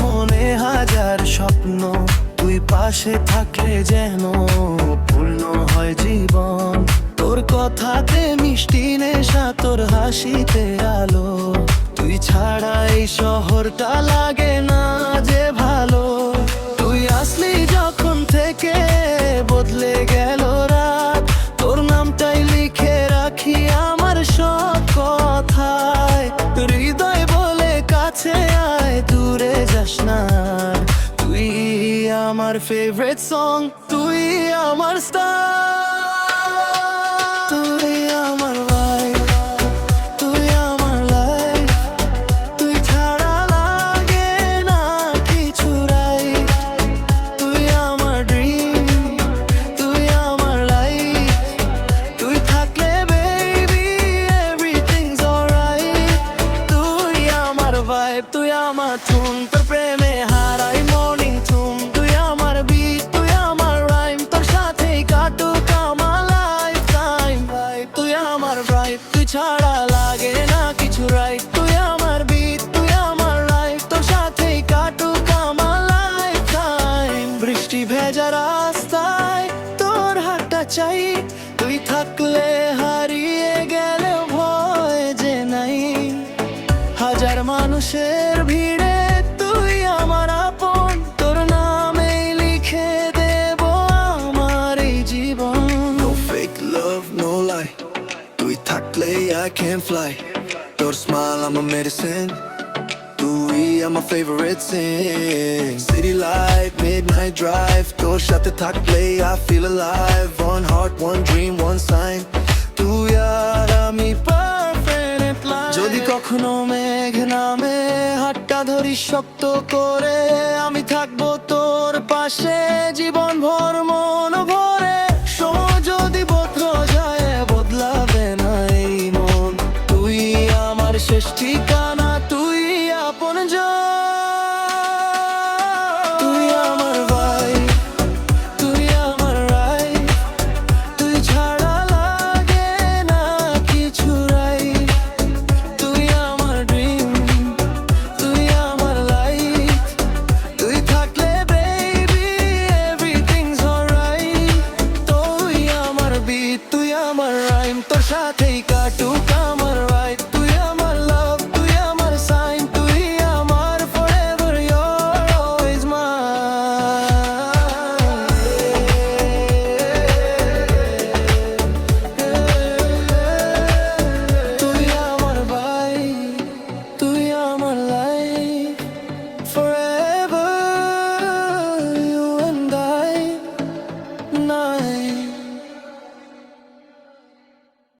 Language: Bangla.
মনে হাজার স্বপ্ন, তুই পাশে থাকলে যেন পূর্ণ হয় জীবন। তোর কথাতে মিষ্টি নেশা, তোর হাসিতে আলো, তুই ছাড়া এই শহরটা লাগে না যে ভালো। তুই আসলি যখন থেকে বদলে গেল রাত, তোর নামটাই লিখে রাখি আমার সব কথায়। হৃদয় বলে কাছে আয়, দূরে যাস না। তুই আমার ফেভারিট সং, তুই আমার স্টার, তুই আমার ভাইব, তুই আমার লাইফ, তুই ছাড়া লাগে না কিছু রাইট। তুই আমার ড্রিম, তুই আমার লাইফ, তুই থাকলে বেবি এভরিথিংস অলরাইট। তুই আমার ভাইব, তুই আমার ধুন, তোর প্রেমে হারাই মর্নিং ধুম। তুই আমার বিট, তুই আমার রাইম, তোর সাথেই কাটুক আমার লাইফ টাইম। তুই আমার ব্রাইট, তুই ছাড়া লাগে না কিছু রাইট। তুই আমার বিট, তুই আমার লাইফ, তোর সাথেই কাটুক আমার লাইফ টাইম। বৃষ্টি ভেজা রাস্তায় তোর হাতটা চাই, তুই থাকলে হারিয়ে গেলে ভয় যে নাই। হাজার মানুষের ভিড়ে তুই আমার আপন, তোর নামেই লিখে দেব আমার এই জীবন। No fake love, no lie, তুই থাকলে I can fly. তোর smile I'm a medicine, তুই আমার favorite thing. City life, midnight drive, তোর সাথে থাকলে I feel alive. One heart, one dream, one sign, তুই আর আমি perfect life. যদি কখনো মেঘ নামে, হাতটা ধরি শক্ত করে, আমি থাকবো তোর পাশে জীবন ভর মন ভরে। সময় যদি বদলে যায়, বদলাবে না এই মন। তুই আমার শেষ ঠিকানা, তুই আপন জন। তুই আমার ভাই, তুই আমার রাইট, তুই ছাড়া লাগে না কিছু রাইট। তুই আমার ড্রিম, তুই আমার লাইফ, তুই থাকলে বেবি এভরিথিংস অলরাইট। তুই আমার বিট, তুই আমার রাইম, তোর সাথেই কাটুক আমার